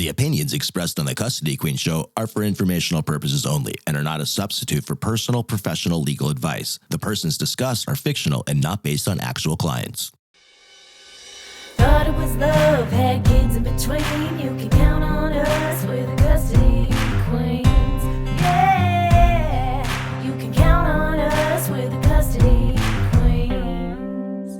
The opinions expressed on the Custody Queen Show are for informational purposes only and are not a substitute for personal, professional legal advice. The persons discussed are fictional and not based on actual clients. Thought it was love, had kids in between. You can count on us, we're the Custody Queens. Yeah, you can count on us, we're the Custody Queens.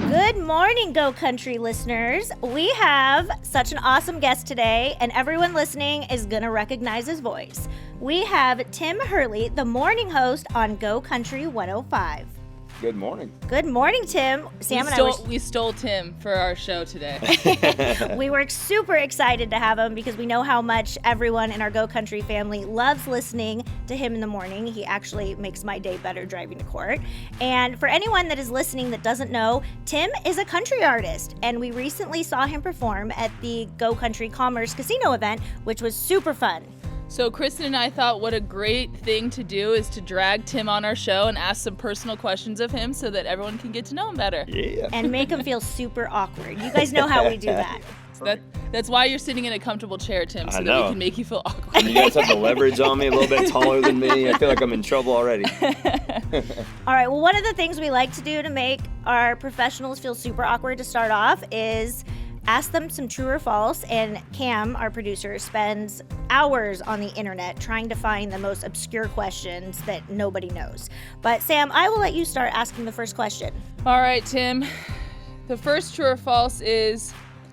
Good morning, Go Country listeners. We have such an awesome guest today, and everyone listening is going to recognize his voice. We have Tim Hurley, the morning host on Go Country 105. Good morning. Good morning, Tim. Sam We stole Tim for our show today. We were super excited to have him because we know how much everyone in our Go Country family loves listening to him in the morning. He actually makes my day better driving to court. And for anyone that is listening that doesn't know, Tim is a country artist, and we recently saw him perform at the Go Country Commerce Casino event, which was super fun. So Kristen and I thought what a great thing to do is to drag Tim on our show and ask some personal questions of him so that everyone can get to know him better. Yeah. And make him feel super awkward. You guys know how we do that. That's why you're sitting in a comfortable chair, Tim, so I that know. we can make you feel awkward. You guys have the leverage on me, a little bit taller than me. I feel like I'm in trouble already. All right, well, one of the things we like to do to make our professionals feel super awkward to start off is ask them some true or false, and Cam, our producer, spends hours on the internet trying to find the most obscure questions that nobody knows. But Sam, I will let you start asking the first question. All right, Tim. The first true or false is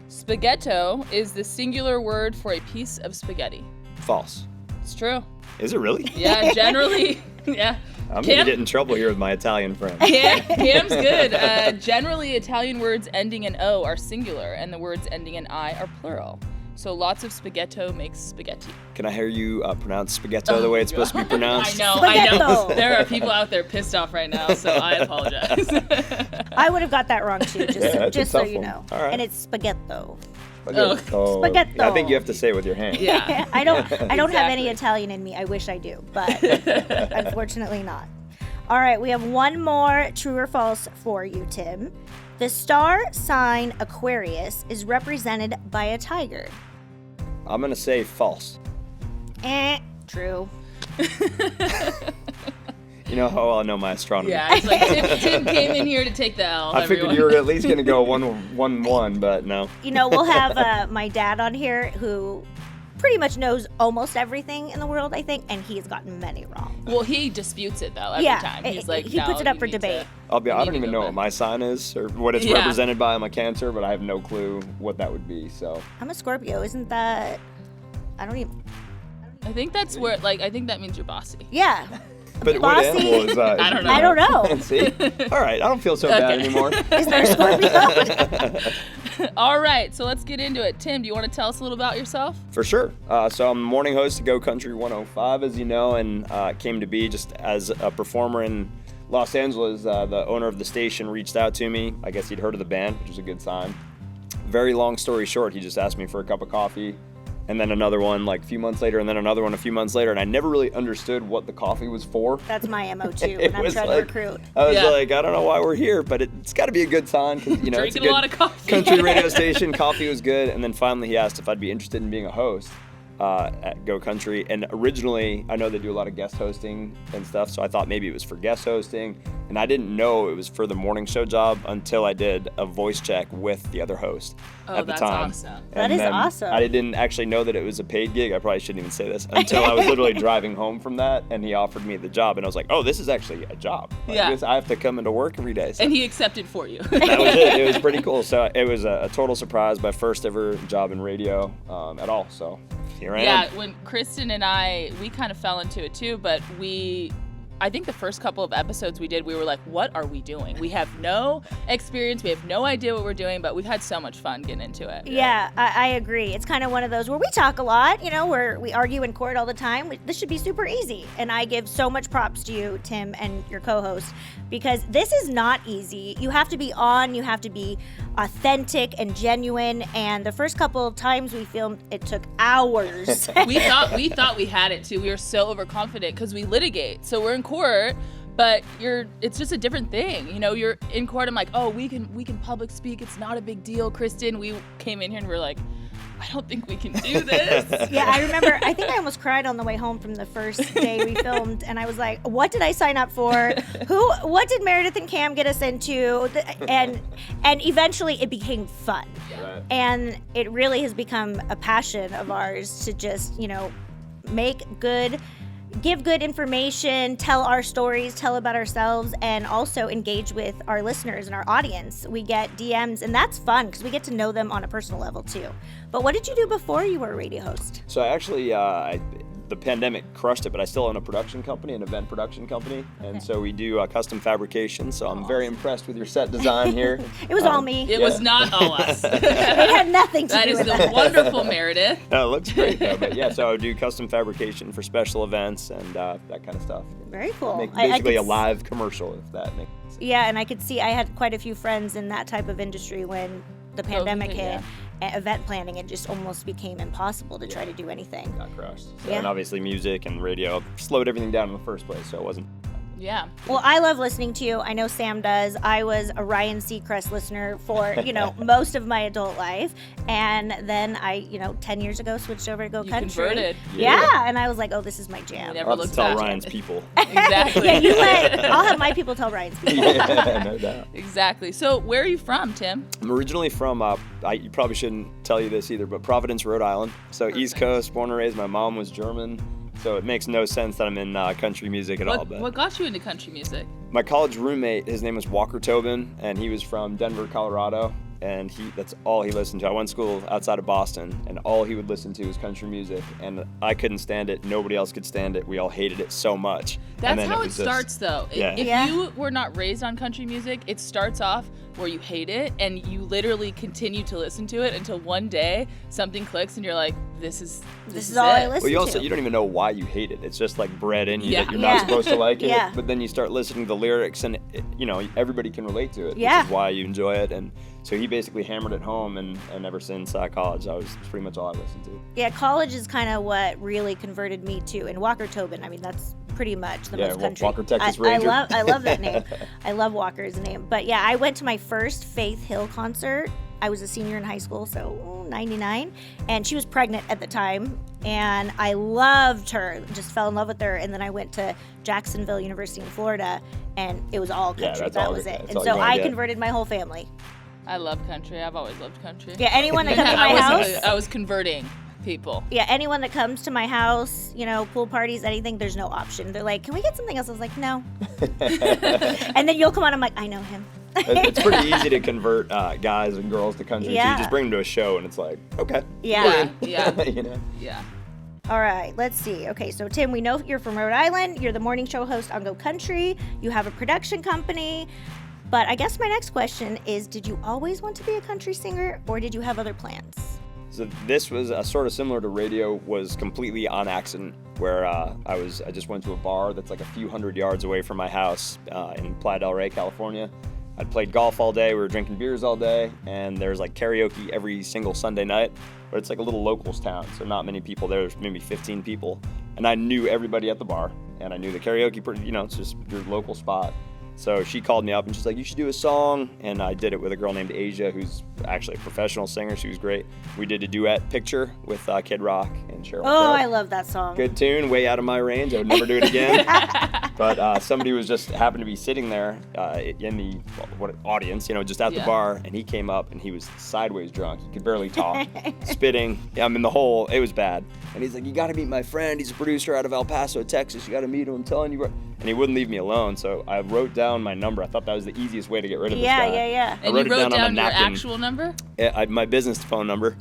spaghetto is the singular word for a piece of spaghetti. False. It's true. Is it really? Yeah, generally, yeah. I'm going to get in trouble here with my Italian friend. Cam's good. Generally, Italian words ending in O are singular, and the words ending in I are plural. So lots of spaghetto makes spaghetti. Can I hear you pronounce spaghetto the way it's supposed to be pronounced? I know. Spaghetto. There are people out there pissed off right now, so I apologize. I would have got that wrong too, that's just a so tough you one. know. All right. And it's spaghetto. Spaghetto. Spaghetto. I think you have to say it with your hand. Yeah. I don't have any Exactly. Italian in me. I wish I do, but unfortunately not. All right, we have one more true or false for you, Tim. The star sign Aquarius is represented by a tiger. I'm going to say false. True. You know how well I know my astronomy. Yeah, it's like Tim came in here to take the L. I figured you were at least going to go 1-1, but no. You know, we'll have my dad on here who pretty much knows almost everything in the world, I think, and he's gotten many wrong. Well, he disputes it, though, every Yeah, time. He's like, he puts it no, up you for need debate. I don't need even to know go what my sign is or what it's Yeah. represented by. I'm a Cancer, but I have no clue what that would be. So I'm a Scorpio. Isn't that... I don't even... I think that's where, I think that means you're bossy. Yeah. But what Bossy? animal is I don't know. I don't know. See? All right, I don't feel so bad Okay. anymore. Is there a Scorpio? All right, so let's get into it. Tim, do you want to tell us a little about yourself? For sure. So I'm the morning host of Go Country 105, as you know, and came to be just as a performer in Los Angeles. The owner of the station reached out to me. I guess he'd heard of the band, which was a good sign. Very long story short, he just asked me for a cup of coffee, and then another one like a few months later, and then another one a few months later, and I never really understood what the coffee was for. That's my MO too It when I'm was trying like- to recruit. I was Yeah. like, I don't know why we're here, but it's got to be a good sign because it's Drinking a good a lot of coffee. country radio station. Coffee was good, and then finally he asked if I'd be interested in being a host at Go Country. And originally, I know they do a lot of guest hosting and stuff, so I thought maybe it was for guest hosting, and I didn't know it was for the morning show job until I did a voice check with the other host Oh, at the that's time. awesome. That And is then awesome. I didn't actually know that it was a paid gig. I probably shouldn't even say this until I was literally driving home from that, and he offered me the job, and I was like, oh, this is actually a job. Like, Yeah. I have to come into work every day. So And he accepted for you. that was it. It was pretty cool. So it was a total surprise, my first ever job in radio at all. So here I Yeah, am. when Kristen and we kind of fell into it too, but I think the first couple of episodes we did, we were like, what are we doing? We have no experience. We have no idea what we're doing, but we've had so much fun getting into it. Yeah, I agree. It's kind of one of those where we talk a lot, you know, where we argue in court all the time. This should be super easy. And I give so much props to you, Tim, and your co-host, because this is not easy. You have to be on, you have to be authentic and genuine. And the first couple of times we filmed, it took hours. We thought we had it too. We were so overconfident because we litigate. So we're in court But it's just a different thing. You know, you're in court. I'm like, oh, we can public speak. It's not a big deal, Kristen. We came in here and we're like, I don't think we can do this. Yeah, I remember, I think I almost cried on the way home from the first day we filmed, and I was like, what did I sign up for? What did Meredith and Cam get us into? And eventually it became fun. Right. And it really has become a passion of ours to just, you know, give good information, tell our stories, tell about ourselves, and also engage with our listeners and our audience. We get DMs, and that's fun because we get to know them on a personal level too. But what did you do before you were a radio host? So I actually, the pandemic crushed it, but I still own a production company, an event production company. And so we do custom fabrication. So I'm very impressed with your set design here. It was all me. It was not all us. It had nothing to That do is with the us. wonderful Meredith. No, it looks great though. But yeah, so I would do custom fabrication for special events and that kind of stuff. Very cool. Make I basically could a live commercial, if that makes sense. Yeah, and I could see I had quite a few friends in that type of industry when the pandemic hit. yeah. Event planning, it just almost became impossible to try to do anything. Got crushed. So, Yeah. And obviously music and radio slowed everything down in the first place, so it wasn't. Yeah. Well, I love listening to you. I know Sam does. I was a Ryan Seacrest listener for, most of my adult life. And then I, 10 years ago, switched over to Go You Country. converted. Yeah, and I was like, oh, this is my jam. You never I'll have looked to tell back. Ryan's people. Exactly. Yeah, I'll have my people tell Ryan's people. Yeah, no doubt. Exactly. So where are you from, Tim? I'm originally from, you probably shouldn't tell you this either, but Providence, Rhode Island. So East Perfect. Coast, born and raised. My mom was German. So it makes no sense that I'm in country music at all. But What got you into country music? my college roommate, his name was Walker Tobin, and he was from Denver, Colorado. And that's all he listened to. I went to school outside of Boston, and all he would listen to was country music. And I couldn't stand it. Nobody else could stand it. We all hated it so much. And That's then how it was just- starts, though. Yeah. If Yeah. you were not raised on country music, it starts off where you hate it, and you literally continue to listen to it until one day something clicks, and you're like, "This is all I it." listen Well, to. you don't even know why you hate it. It's just like bred in you Yeah. that you're Yeah. not supposed to like it. Yeah. But then you start listening to the lyrics, and everybody can relate to it. Yeah. Which is why you enjoy it. And so he basically hammered it home, and ever since college, it's pretty much all I listened to. Yeah, college is kind of what really converted me to. And Walker Tobin, I mean, that's pretty much the most country. Walker, Texas I Ranger. love that name. I love Walker as a name. But yeah, I went to my first Faith Hill concert. I was a senior in high school, so 99. And she was pregnant at the time. And I loved her, just fell in love with her. And then I went to Jacksonville University in Florida, and it was all Yeah, country. that's that all- was it. that's And all so you wanna I get. converted my whole family. I love country. I've always loved country. Yeah, anyone that comes to my house. I was converting people. Yeah, anyone that comes to my house, pool parties, anything, there's no option. They're like, can we get something else? I was like, no. And then you'll come on, I'm like, I know him. It's pretty easy to convert guys and girls to country. So Yeah. you just bring them to a show, and it's like, okay. Yeah. Yeah. Yeah. All right, let's see. Okay, so Tim, we know you're from Rhode Island. You're the morning show host on Go Country. You have a production company. But I guess my next question is, did you always want to be a country singer, or did you have other plans? So this was sort of similar to radio, was completely on accident, where I just went to a bar that's like a few hundred yards away from my house in Playa del Rey, California. I'd played golf all day, we were drinking beers all day, and there's like karaoke every single Sunday night, but it's like a little locals town, so not many people there. There's maybe 15 people, and I knew everybody at the bar, and I knew the karaoke, it's just your local spot. So she called me up and she's like, you should do a song. And I did it with a girl named Asia, who's actually a professional singer. She was great. We did a duet picture with Kid Rock and Cheryl Oh, Crow. I love that song. Good tune, way out of my range. I would never do it again. But somebody was just happened to be sitting there in the audience, just at the Yeah. bar. And he came up and he was sideways drunk. He could barely talk, spitting. I'm in the hole. It was bad. And he's like, you got to meet my friend. He's a producer out of El Paso, Texas. You got to meet him. I'm telling you. And he wouldn't leave me alone. So I wrote down my number. I thought that was the easiest way to get rid of this guy. Yeah. And wrote you it wrote down on a down your napkin. actual number? My business phone number.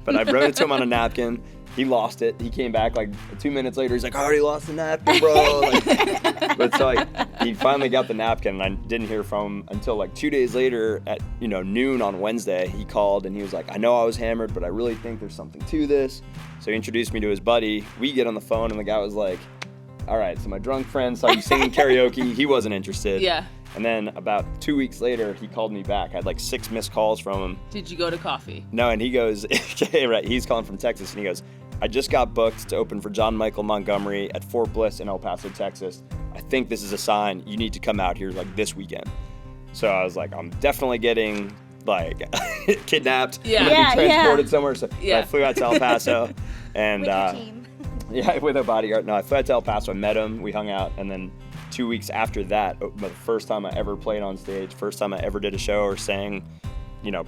But I wrote it to him on a napkin. He lost it. He came back like 2 minutes later. He's like, I already lost the napkin, bro. But so he finally got the napkin, and I didn't hear from him until like 2 days later at noon on Wednesday. He called and he was like, I know I was hammered, but I really think there's something to this. So he introduced me to his buddy. We get on the phone, and the guy was like, all right, so my drunk friend saw you singing karaoke. He wasn't interested. Yeah. And then about 2 weeks later, he called me back. I had like 6 missed calls from him. Did you go to coffee? No, and he goes, right, he's calling from Texas, and he goes, I just got booked to open for John Michael Montgomery at Fort Bliss in El Paso, Texas. I think this is a sign you need to come out here like this weekend. So I was like, I'm definitely getting like kidnapped. Yeah. I'm gonna be transported somewhere. So I flew out to El Paso and With your team. yeah, with a bodyguard. No, I flew out to El Paso, I met him, we hung out, and then 2 weeks after that, the first time I ever played on stage, first time I ever did a show or sang,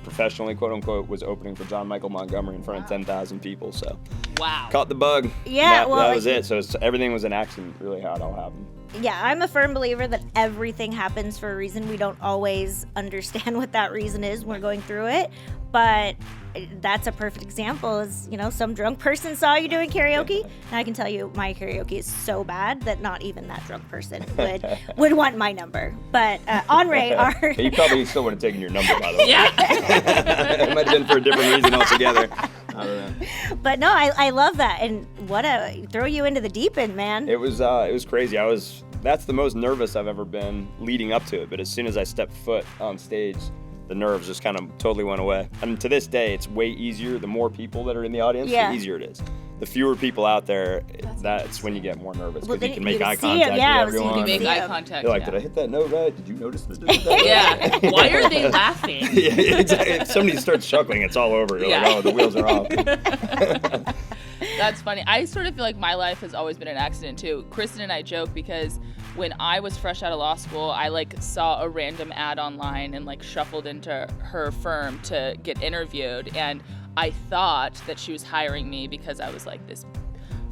professionally, quote unquote, was opening for John Michael Montgomery in front of 10,000 people. So Wow. caught the bug. Yeah, that was it. So everything was an accident, really, how it all happened. Yeah, I'm a firm believer that everything happens for a reason. We don't always understand what that reason is when we're going through it, but that's a perfect example is, some drunk person saw you doing karaoke, and I can tell you my karaoke is so bad that not even that drunk person would want my number. But Henri, He probably still would have taken your number, by the way. Yeah. It might have been for a different reason altogether. I don't know. But no, I love that, and throw you into the deep end, man. It was crazy. That's the most nervous I've ever been leading up to it. But as soon as I stepped foot on stage, the nerves just kind of totally went away. And to this day, it's way easier. The more people that are in the audience, the easier it is. The fewer people out there, that's when you get more nervous because you can make eye contact with everyone. You can make eye contact. You're like, did I hit that note right? Did you notice that? Yeah. Why are they laughing? Yeah, exactly. If somebody starts chuckling, it's all over. You're like, oh, the wheels are off. That's funny. I sort of feel like my life has always been an accident too. Kristen and I joke because when I was fresh out of law school, I saw a random ad online and shuffled into her firm to get interviewed, and I thought that she was hiring me because I was this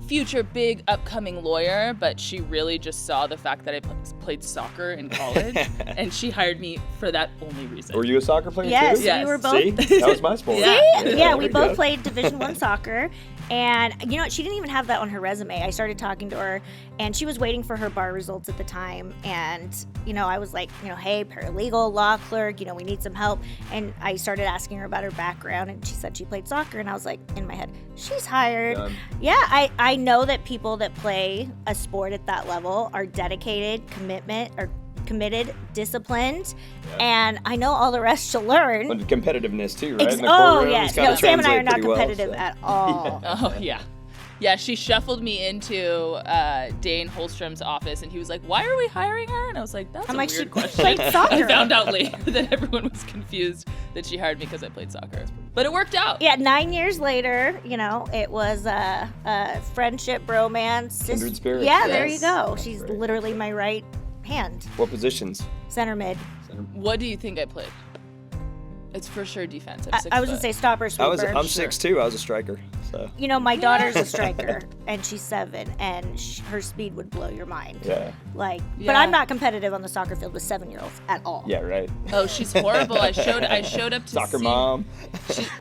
future big upcoming lawyer, but she really just saw the fact that I played soccer in college and she hired me for that only reason. Were you a soccer player Yes, too? we were both. See? That was my sport. Yeah, we both played Division I soccer. And you know what? She didn't even have that on her resume. I started talking to her, and she was waiting for her bar results at the time. And, I was like, hey, paralegal, law clerk, we need some help. And I started asking her about her background, and she said she played soccer. And I was like, in my head, she's hired. Yeah, I know that people that play a sport at that level are dedicated, committed, disciplined, and I know all the rest she'll learn. And competitiveness too, right? Yes. No, Sam and I are not competitive at all. Oh, yeah. Yeah, she shuffled me into Dane Holstrom's office, and he was like, why are we hiring her? And I was like, that's a weird question. Played soccer. I found out later that everyone was confused that she hired me because I played soccer. But it worked out. Yeah, 9 years later, it was a friendship, bromance. Kindred spirits. Yeah, there you go. She's literally my right hand. What positions? Center mid. What do you think I played? It's for sure defense. I was going to say stopper, sweeper. I'm 6'2". I was a striker. So. My daughter's a striker, and she's 7, and her speed would blow your mind. Yeah. But I'm not competitive on the soccer field with 7-year-olds at all. Yeah, right. Oh, she's horrible. I showed up to soccer mom.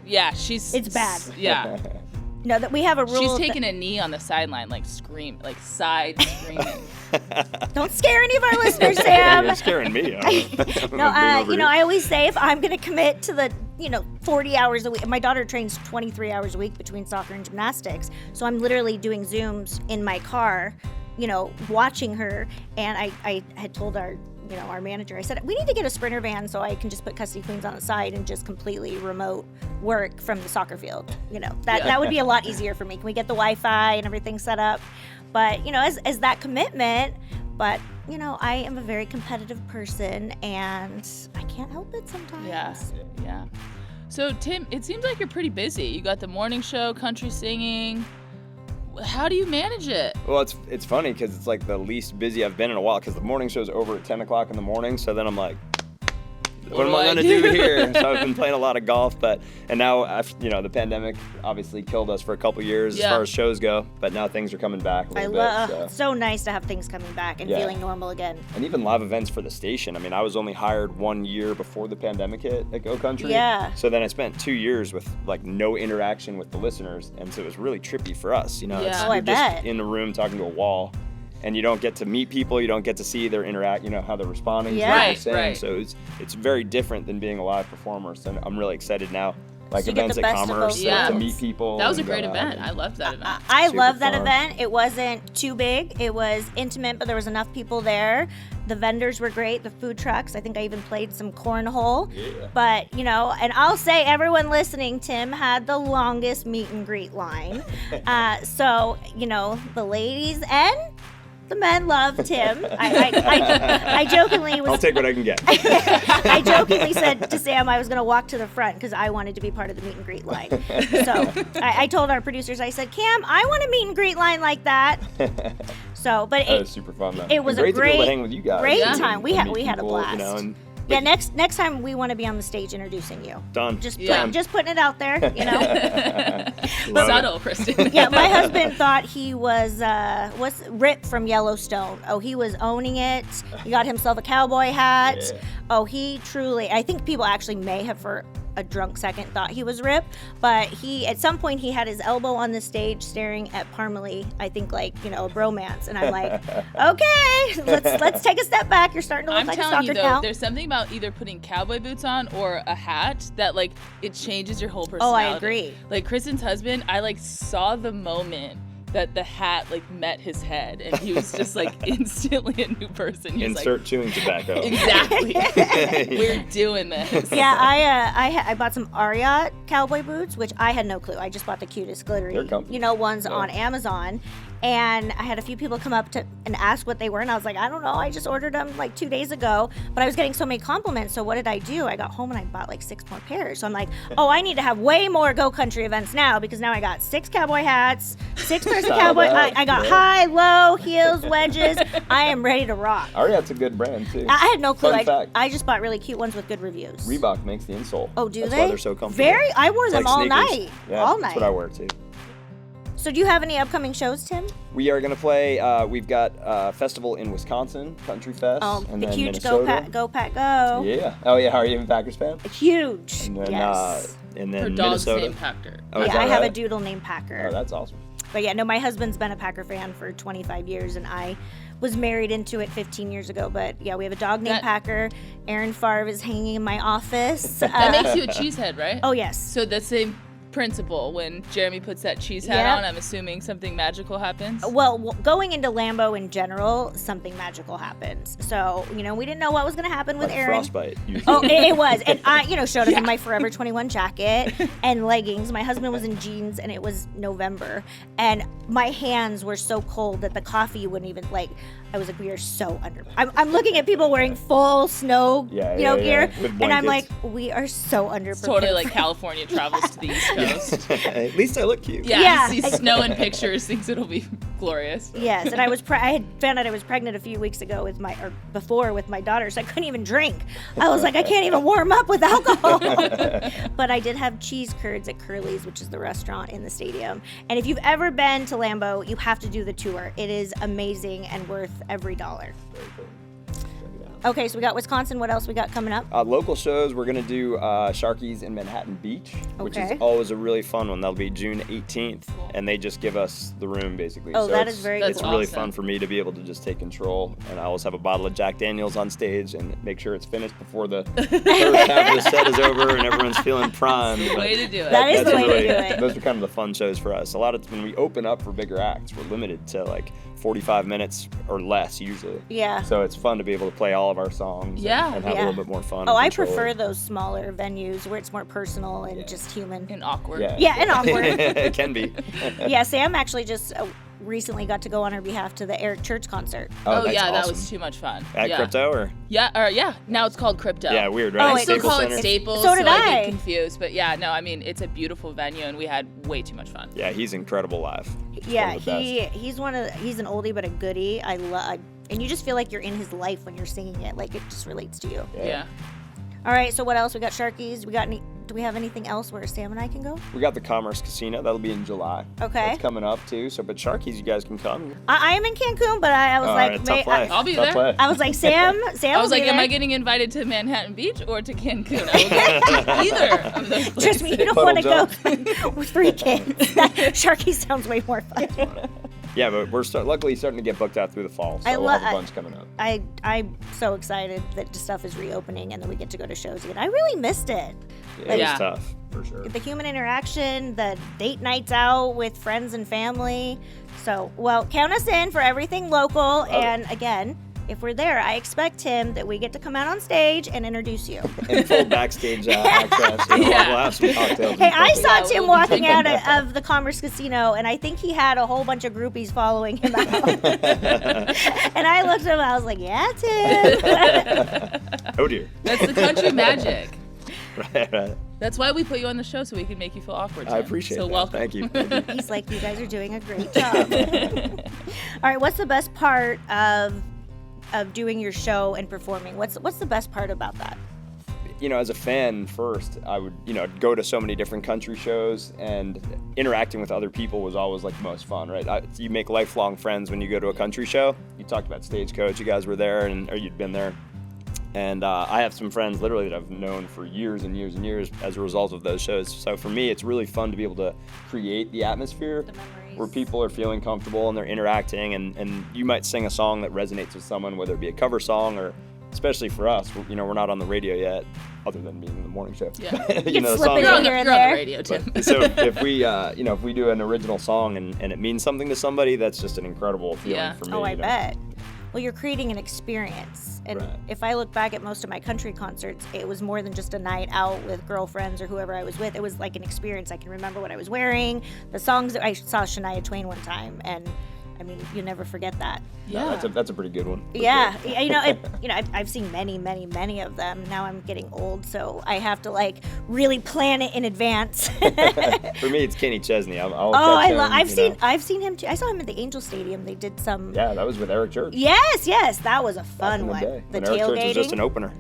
It's bad. Yeah. No, that we have a rule. She's taking a knee on the sideline, screaming. Don't scare any of our listeners, Sam. You're scaring me. I always say if I'm going to commit to the 40 hours a week. My daughter trains 23 hours a week between soccer and gymnastics. So I'm literally doing Zooms in my car, watching her. And I had told our manager, I said, we need to get a Sprinter van so I can just put Custody Queens on the side and just completely remote work from the soccer field. That would be a lot easier for me. Can we get the Wi-Fi and everything set up? But, as that commitment, but, I am a very competitive person and I can't help it sometimes. Yeah. So, Tim, it seems like you're pretty busy. You got the morning show, country singing. How do you manage it? Well, it's funny because it's the least busy I've been in a while because the morning show's over at 10 o'clock in the morning. So then I'm like, what am I going to do here? So I've been playing a lot of golf, and now, the pandemic obviously killed us for a couple years as far as shows go, but now things are coming back a little bit. It's so nice to have things coming back and feeling normal again. And even live events for the station. I mean, I was only hired 1 year before the pandemic hit at Go Country. Yeah. So then I spent 2 years with no interaction with the listeners, and so it was really trippy for us. You're I just bet. in the room talking to a wall. And you don't get to meet people, you don't get to see their how they're responding to what they're saying. Right. So it's very different than being a live performer. So I'm really excited now. like So you get events the at best of Commerce both Yeah. to worlds. meet people. That was a and, great event. I loved that event. I Super love that fun. event. It wasn't too big. It was intimate, but there was enough people there. The vendors were great. The food trucks. I think I even played some cornhole. Yeah. But, you know, and I'll say everyone listening, Tim had the longest meet and greet line. So, you know, the ladies and the men loved Tim. I jokingly I'll was. take what I can get. I jokingly said to Sam I was going to walk to the front because I wanted to be part of the meet and greet line. So I told our producers, I said, Cam, I want a meet and greet line like that. So, but That was super fun though. it was And a great to be able great- to hang with you guys. great Yeah. time. We and had meet we had a people, blast. You know, and Yeah, next time we want to be on the stage introducing you. done. Just Yeah. just putting it out there, you know. Love it. Subtle, Kristen. Yeah, my husband thought he was Rip from Yellowstone. Oh, he was owning it. He got himself a cowboy hat. Yeah. Oh, he truly. I think people actually may have for a drunk second thought he was Rip, but he at some point he had his elbow on the stage staring at Parmalee. I think like a bromance, and I'm like, okay, let's take a step back. You're starting to look I'm like a telling you stalker though, now. there's something about either putting cowboy boots on or a hat that like it changes your whole Oh, I personality. agree. Like Kristen's husband, I like saw the moment that the hat like met his head, and he was just like instantly a new person. He was Insert chewing tobacco. like, exactly. We're doing this. Yeah, I bought some Ariat cowboy boots, which I had no clue. I just bought the cutest glittery, They're comfy. ones Yeah. on Amazon. And I had a few people come up to and ask what they were, and I was like, I don't know. I just ordered them like 2 days ago, but I was getting so many compliments. So what did I do? I got home and I bought like 6 more pairs. So I'm like, oh, I need to have way more Go Country events now because now I got 6 cowboy hats, 6 pairs of Style cowboy. that. I got Yeah. high, low, heels, wedges. I am ready to rock. Ariat's a good brand too. I had no clue. Fun fact. I just bought really cute ones with good reviews. Reebok makes the insole. Oh, do That's they? why they're so comfortable. I wore It's them like all sneakers. night. Yeah, all that's night. what I wear too. So do you have any upcoming shows, Tim? We are gonna play. We've got a festival in Wisconsin, Country Fest, Oh, and the then huge Go Minnesota. Pack, Go Pack, Go. Yeah. Oh yeah. Are you a Packers fan? Huge. And then, Yes. and Her then dog's Minnesota. named Packer. Oh, is Yeah, that I have a right? doodle named Packer. Oh, that's awesome. But yeah, no, my husband's been a Packer fan for 25 years, and I was married into it 15 years ago. But yeah, we have a dog named That- Packer. Aaron Favre is hanging in my office. That makes you a cheesehead, right? Oh yes. So the same principle when Jeremy puts that cheese hat Yep. on, I'm assuming something magical happens. Well, going into Lambeau in general, something magical happens. So we didn't know what was going to happen with Like Aaron. frostbite. Usually. Oh, it was. And I, showed up in my Forever 21 jacket and leggings. My husband was in jeans, and it was November. And my hands were so cold that the coffee wouldn't even, I was like, we are so under. I'm looking at people wearing full snow, Yeah, gear. with And I'm like, blankets. we are so under. It's totally like California travels to the East Coast. At least I look cute. Yeah, Yeah. sees snow in pictures, thinks it'll be glorious. Yes, and I had found out I was pregnant a few weeks ago with my daughter, so I couldn't even drink. I was like, I can't even warm up with alcohol. But I did have cheese curds at Curly's, which is the restaurant in the stadium. And if you've ever been to Lambeau, you have to do the tour. It is amazing and worth every dollar. Okay, so we got Wisconsin. What else we got coming up? Local shows, we're going to do Sharky's in Manhattan Beach, which Okay. is always a really fun one. That'll be June 18th, and they just give us the room, basically. Oh, So that it's- is very It's cool. really That's fun awesome. for me to be able to just take control, and I always have a bottle of Jack Daniels on stage and make sure it's finished before the first half of the set is over and everyone's feeling primed. But Way to do it. That is the that's way to really- do it. Those are kind of the fun shows for us. A lot of when we open up for bigger acts, we're limited to like 45 minutes or less usually. Yeah. So it's fun to be able to play all of our songs Yeah. and have Yeah. a little bit more fun. Oh, and I control. prefer those smaller venues where it's more personal and just human. And awkward. Yeah, and awkward. It can be. Yeah, Sam actually just recently got to go on her behalf to the Eric Church concert. Oh, that's yeah, that awesome. was too much fun. At yeah. Crypto or? Yeah, now it's called Crypto. Yeah, weird, Oh, right? I wait, still Staples call it Center? Staples, So did I I. get confused. But yeah, no, I mean, it's a beautiful venue, and we had way too much fun. Yeah, he's incredible live. Yeah, One of the best. he's an oldie but a goodie. I love, and you just feel like you're in his life when you're singing it. Like it just relates to you. Yeah. All right, so what else? We got Sharkies. Do we have anything else where Sam and I can go? We got the Commerce Casino. That'll be in July. Okay. That's coming up too. So, but Sharkies, you guys can come. I am in Cancun, but I was All like, right, tough play. I'll be Tough there. play. I was like, Sam I was was like, there. am I getting invited to Manhattan Beach or to Cancun? I will go to either of those places. Trust me, you don't Puddle want to jump. go with 3 kids. Sharky sounds way more fun. Yeah, but we're luckily starting to get booked out through the fall, so we'll have a bunch coming up. I'm so excited that stuff is reopening and then we get to go to shows again. I really missed it. It was tough, for sure. The human interaction, the date nights out with friends and family. So, well, count us in for everything local. And again, if we're there, I expect, Tim, that we get to come out on stage and introduce you. In full backstage access. We'll have some cocktails. Hey, I saw Tim walking out of the Commerce Casino, and I think he had a whole bunch of groupies following him out. And I looked at him, I was like, yeah, Tim. Oh, dear. That's the country magic. Right. That's why we put you on the show, so we can make you feel awkward, Tim. I appreciate that. So welcome. Thank you. He's like, you guys are doing a great job. All right, what's the best part of doing your show and performing? What's the best part about that? As a fan first, I would, go to so many different country shows, and interacting with other people was always like the most fun, right? You make lifelong friends when you go to a country show. You talked about Stagecoach, you guys were there, or you'd been there. And I have some friends literally that I've known for years and years and years as a result of those shows. So for me, it's really fun to be able to create the atmosphere where people are feeling comfortable and they're interacting, and you might sing a song that resonates with someone, whether it be a cover song or, especially for us, we're not on the radio yet, other than being in the morning show. Yeah. The slip it songs in. You're on the radio, Tim. So if we do an original song and it means something to somebody, that's just an incredible feeling for me. Oh, I bet. Well, you're creating an experience. And if I look back at most of my country concerts, it was more than just a night out with girlfriends or whoever I was with. It was like an experience. I can remember what I was wearing, the songs. I saw Shania Twain one time, and I mean, you never forget that. Yeah, that's a pretty good one. Yeah, sure. I've seen many, many, many of them. Now I'm getting old, so I have to really plan it in advance. For me, it's Kenny Chesney. I've seen him too. I saw him at the Angel Stadium. They did some. Yeah, that was with Eric Church. Yes, that was a fun one. The Eric Church was just an opener.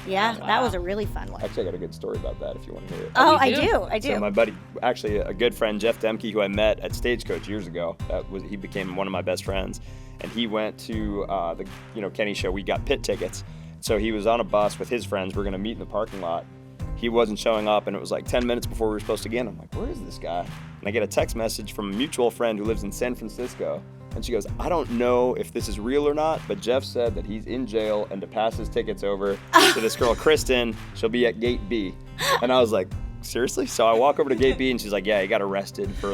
Yeah, that was a really fun one. Actually, I got a good story about that if you want to hear it. Oh, I do. So my buddy, actually a good friend, Jeff Demke, who I met at Stagecoach years ago, he became one of my best friends, and he went to the Kenny show. We got pit tickets, so he was on a bus with his friends. We're gonna meet in the parking lot. He wasn't showing up, and it was like 10 minutes before we were supposed to get in. I'm like, where is this guy? And I get a text message from a mutual friend who lives in San Francisco. And she goes, I don't know if this is real or not, but Jeff said that he's in jail and to pass his tickets over to this girl, Kristen, she'll be at gate B. And I was like, seriously? So I walk over to gate B and she's like, yeah, he got arrested for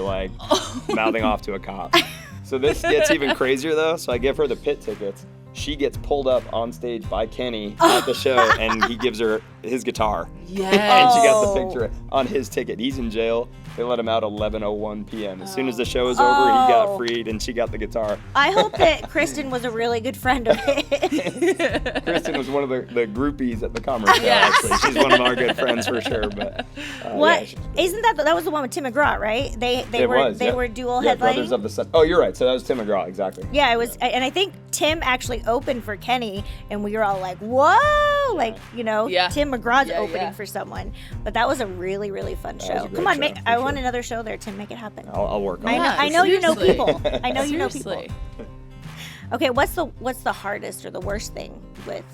mouthing off to a cop. So this gets even crazier though. So I give her the pit tickets. She gets pulled up on stage by Kenny at the show, and he gives her his guitar. Yes. And she got the picture on his ticket. He's in jail. They let him out 11:01 p.m. As soon as the show was over, he got freed, and she got the guitar. I hope that Kristen was a really good friend of his. Kristen was one of the groupies at the Commerce Show, actually. She's one of our good friends for sure. But what? Isn't that was the one with Tim McGraw, right? They were dual headlining. Brothers of the Sun. Oh, you're right. So that was Tim McGraw, exactly. Yeah, it was, and I think Tim actually opened for Kenny, and we were all like, whoa, Tim McGraw's opening for someone. But that was a really, really fun show. Come on, I want another show there, Tim. Make it happen. I'll work on it. I know you know people. I know you know Seriously. people. Okay, what's the hardest or the worst thing with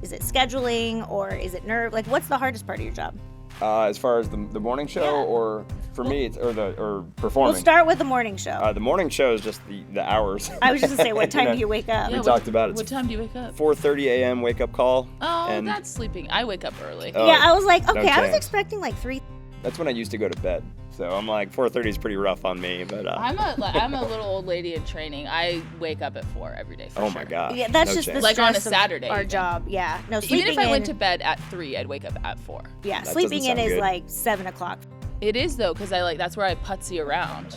is it scheduling or is it nerve? What's the hardest part of your job? As far as the morning show, or for me, it's or performing. We'll start with the morning show. The morning show is just the hours. I was just gonna say, what time do you wake up? We talked about it. What time do you wake up? 4:30 a.m. wake up call. Oh, that's sleeping. I wake up early. Yeah, I was like, okay, I was chance. expecting 3. That's when I used to go to bed. So I'm like, 4:30 is pretty rough on me, but I'm a little old lady in training. I wake up at 4 every day. Oh my gosh. Yeah, that's no just chance. the on a stress of Saturday. our job. Yeah, no sleeping. Even if I went to bed at 3, I'd wake up at 4. Yeah, That sleeping in doesn't is sound good. 7 o'clock. It is though, because that's where I putsy around.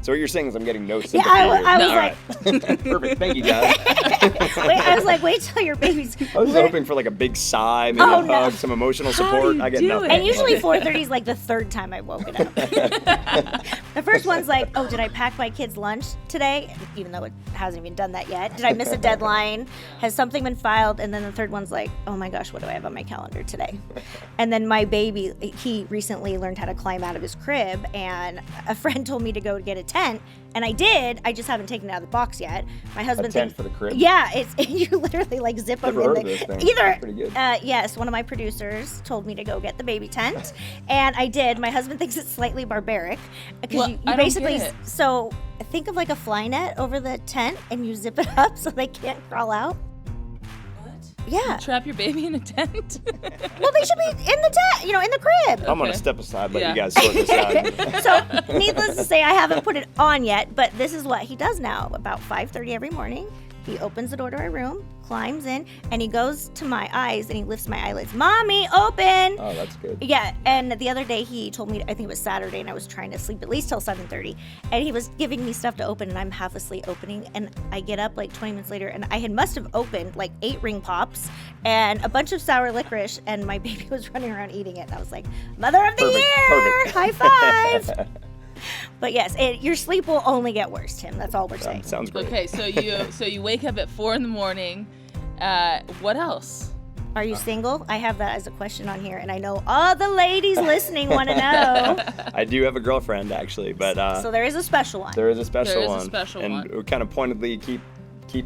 So what you're saying is I'm getting no sympathy. I was All like, right. Perfect. Thank you, guys. wait till your baby's. I was hoping for a big sigh, maybe a hug, some emotional support. I get nothing. And usually 4:30 is the third time I've woken up. The first one's did I pack my kids' lunch today? Even though it hasn't even done that yet. Did I miss a deadline? Has something been filed? And then the third one's oh my gosh, what do I have on my calendar today? And then my baby, he recently learned how to climb out of his crib, and a friend told me to go get a tent. And I did. I just haven't taken it out of the box yet. My husband tent for the crib? Yeah, you literally zip them Never in heard of this thing. Either. That's pretty good. Yes, one of my producers told me to go get the baby tent, and I did. My husband thinks it's slightly barbaric because Well, you I don't basically get it. so think of like a fly net over the tent and you zip it up so they can't crawl out. Yeah. Trap your baby in a tent? Well, they should be in the tent, in the crib. I'm going to Okay. step aside, let Yeah. you guys sort this out. So, needless to say, I haven't put it on yet, but this is what he does now. About 5:30 every morning, he opens the door to our room, climbs in, and he goes to my eyes and he lifts my eyelids. Mommy, open! Oh, that's good. Yeah, and the other day he told me, I think it was Saturday, and I was trying to sleep at least till 7:30, and he was giving me stuff to open, and I'm half asleep opening, and I get up like 20 minutes later, and I must have opened like 8 ring pops and a bunch of sour licorice, and my baby was running around eating it, and I was like, Mother of the Year! Perfect. High five! But yes, your sleep will only get worse, Tim. That's all we're saying. Sounds great. Okay, so you wake up at 4 a.m. What else? Are you single? I have that as a question on here, and I know all the ladies listening want to know. I do have a girlfriend, actually, but So there is a special one. there is a special There is a one. special and one. we kind of pointedly keep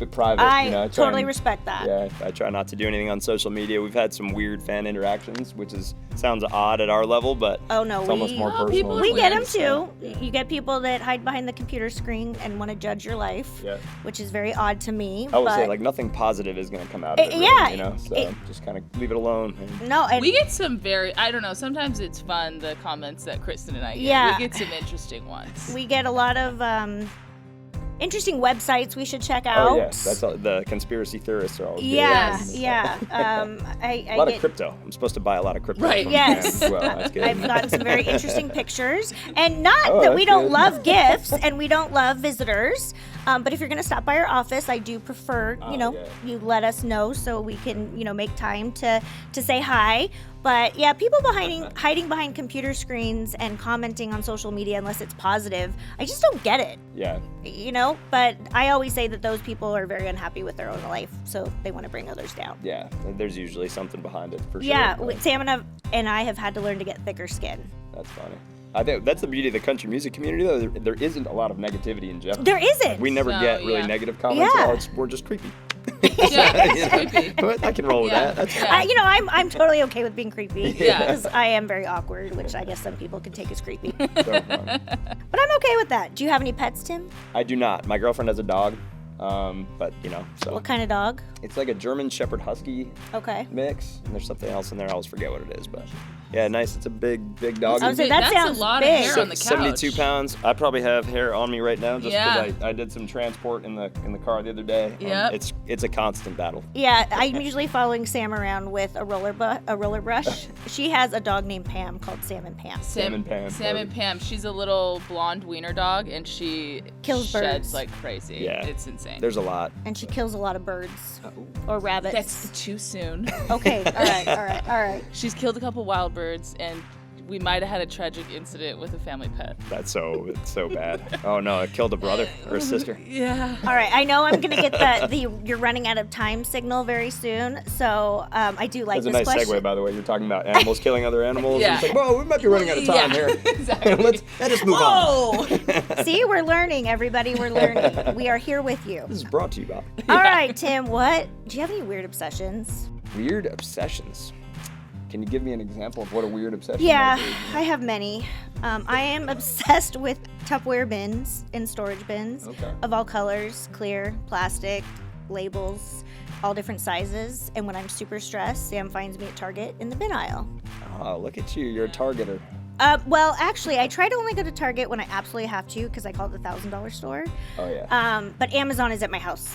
it private. I try totally and- respect that. Yeah, I try not to do anything on social media. We've had some weird fan interactions, which sounds odd at our level, but Oh, no, it's almost we- more Oh, personal. people are We get them weird. too. You get people that hide behind the computer screen and want to judge your life, Yeah. which is very odd to me. I would but say like nothing positive is going to come out of it, really, yeah, So just kind of leave it alone. And no, and We get some I don't know, sometimes it's fun, the comments that Kristen and I get. Yeah. We get some interesting ones. we get a lot of interesting websites we should check out. oh yeah, that's all, the conspiracy theorists are always good. Yeah, Yes. yeah. A I lot get of crypto. I'm supposed to buy a lot of crypto. Right. from Yes. fans as well. That's good. I've gotten some very interesting pictures, and not Oh, that we that's don't good. love gifts and we don't love visitors, but if you're gonna stop by our office, I do prefer, yeah. you let us know so we can, make time to say hi. But yeah, people hiding behind computer screens and commenting on social media unless it's positive, I just don't get it. Yeah. But I always say that those people are very unhappy with their own life, so they want to bring others down. Yeah. There's usually something behind it for sure. Yeah, but Sam and I have had to learn to get thicker skin. That's funny. I think that's the beauty of the country music community, though. There isn't a lot of negativity in general. There isn't. We never No, get really yeah. negative comments Yeah. at all. We're just creepy. Yeah, it's creepy. But I can roll with Yeah. that. That's Yeah. I'm totally okay with being creepy. Yeah. Because I am very awkward, which I guess some people can take as creepy. But so fun. I'm okay with that. Do you have any pets, Tim? I do not. My girlfriend has a dog, but so What kind of dog? it's like a German Shepherd Husky Okay. mix, and there's something else in there. I always forget what it is, but yeah, nice. It's a big dog. I was saying, that That's sounds a lot big. of hair on the couch. 72 pounds. I probably have hair on me right now just Yeah. because I did some transport in the car the other day. Yep. It's a constant battle. Yeah, I'm usually following Sam around with a roller brush. She has a dog named Pam called Sam and Pam. Sam and Pam. Sam and Pam. She's a little blonde wiener dog, and she Kills sheds birds. like crazy. Yeah. It's insane. There's a lot. And she kills a lot of birds or rabbits. That's too soon. Okay, all right. She's killed a couple wild birds, and we might have had a tragic incident with a family pet. It's so bad. Oh no, it killed a brother or a sister. Yeah. All right, I know I'm gonna get the you're running out of time signal very soon, so I do like That's a this nice question. segue, by the way. You're talking about animals killing other animals. Yeah. It's like, whoa, we might be running out of time here. Exactly. Let's just move on. Whoa! See, we're learning, everybody. We're learning. We are here with you. This is brought to you by All right, Tim. What do you have any weird obsessions? weird obsessions. Can you give me an example of what a weird obsession Yeah, might be? I have many. I am obsessed with Tupperware bins and storage bins Okay. of all colors, clear, plastic, labels, all different sizes. And when I'm super stressed, Sam finds me at Target in the bin aisle. Oh, look at you. You're a targeter. Well, actually, I try to only go to Target when I absolutely have to because I call it the $1,000 store. Oh, yeah. But Amazon is at my house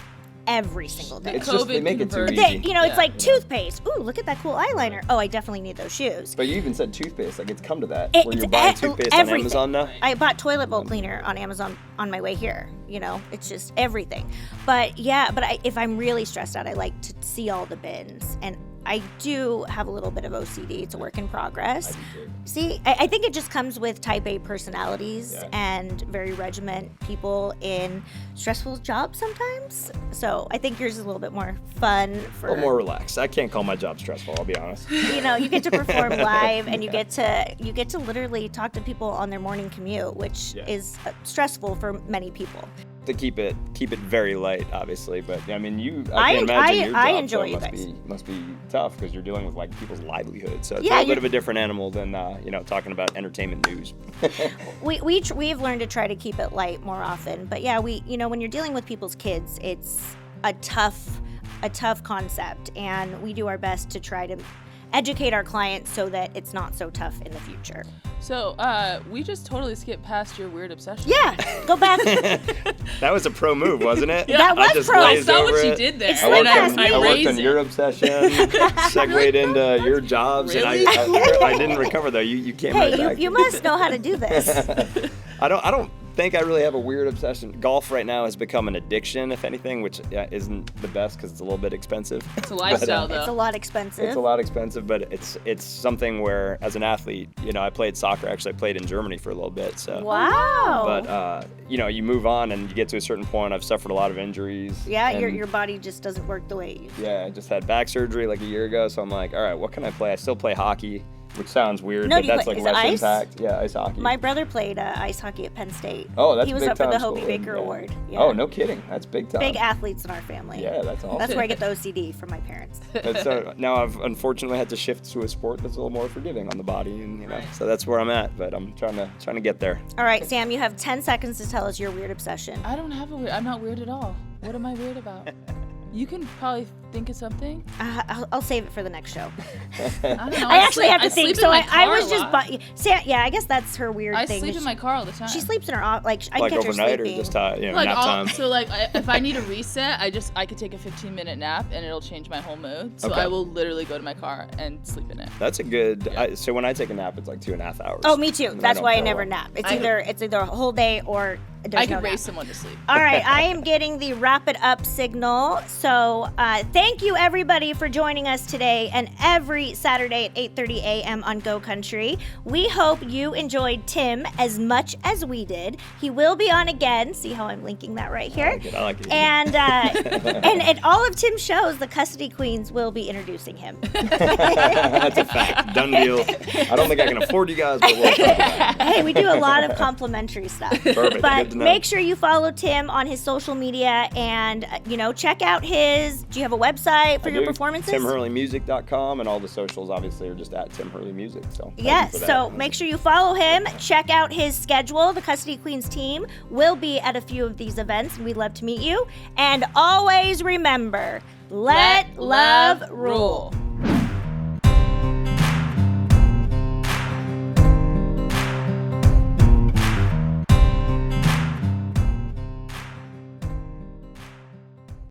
every single day. It's just they COVID make it too converted. easy. It's Yeah. like toothpaste. Ooh, look at that cool eyeliner. Oh, I definitely need those shoes. But you even said toothpaste. Like, it's come to that. It's where you're buying toothpaste on everything. Amazon now. I bought toilet bowl cleaner on Amazon on my way here. It's just everything. But yeah, if I'm really stressed out, I like to see all the bins. And I do have a little bit of OCD. It's a work in progress. See, I think it just comes with type A personalities Yeah. and very regiment people in stressful jobs sometimes. So I think yours is a little bit more fun A for little more relaxed. I can't call my job stressful, I'll be honest. you get to perform live and you get to literally talk to people on their morning commute, which Yeah. is stressful for many people. to keep it very light, obviously. But I mean, I can imagine your job enjoy you must be tough because you're dealing with like people's livelihoods. So it's Yeah, a bit of a different animal than talking about entertainment news. We've learned to try to keep it light more often. But yeah, when you're dealing with people's kids, it's a tough concept, and we do our best to try to educate our clients so that it's not so tough in the future. So, we just totally skipped past your weird obsession. Yeah, go back. That was a pro move, wasn't it? That was just pro. I glazed saw over what you it. did there. It's I like worked, that. on, I worked raised on it. your obsession, segued into your jobs, Really? and I didn't recover though. You came right Hey, back. you must know how to do this. I don't think I really have a weird obsession. Golf right now has become an addiction, if anything, which isn't the best because it's a little bit expensive. It's a lifestyle, though. It's a lot expensive. It's a lot expensive, but it's something where, as an athlete, I played soccer. Actually, I played in Germany for a little bit. So. Wow. But you move on and you get to a certain point. I've suffered a lot of injuries. Yeah, and your body just doesn't work the way it used to. Yeah, I just had back surgery like a year ago, so I'm like, all right, what can I play? I still play hockey, which sounds weird, No, but do you that's play- like is it less ice? impact. Yeah, ice hockey. My brother played ice hockey at Penn State. Oh, that's He was big up for the time Hobie school, Baker yeah. Award. Yeah. Oh, no kidding. That's big time. Big athletes in our family. Yeah, that's awesome. That's where I get the OCD from my parents. So now I've unfortunately had to shift to a sport that's a little more forgiving on the body, and so that's where I'm at. But I'm trying to get there. All right, Sam, you have 10 seconds to tell us your weird obsession. I don't have I'm not weird at all. What am I weird about? You can probably think of something. I'll save it for the next show. I don't know. I actually have to think. sleep So in my I car was a just, lot. yeah, I guess that's her weird I thing. sleep in my car all the time. She sleeps in her I Like catch her overnight or sleeping. just like nap time. So if I need a reset, I could take a 15-minute nap and it'll change my whole mood. So Okay. I will literally go to my car and sleep in it. That's a good. So when I take a nap, it's like 2.5 hours. Oh, me too. And That's don't why I throw never up. nap. It's I- either a whole day or there's I no could raise nap. someone to sleep. All right, I am getting the wrap it up signal. So thank you everybody for joining us today and every Saturday at 8:30 a.m. on Go Country. We hope you enjoyed Tim as much as we did. He will be on again. See how I'm linking that right here? I like it. And and at all of Tim's shows, the Custody Queens will be introducing him. That's a fact. Done deal. I don't think I can afford you guys, but we'll talk about it. Hey, we do a lot of complimentary stuff. Perfect. But Good to know. make sure you follow Tim on his social media and, check out his. Do you have a website for I your do. performances? TimHurleyMusic.com, and all the socials obviously are just at Tim Hurley Music. So thank you Yes, for that. so make sure you follow him. Check out his schedule. The Custody Queens team will be at a few of these events. We'd love to meet you. And always remember, let love rule.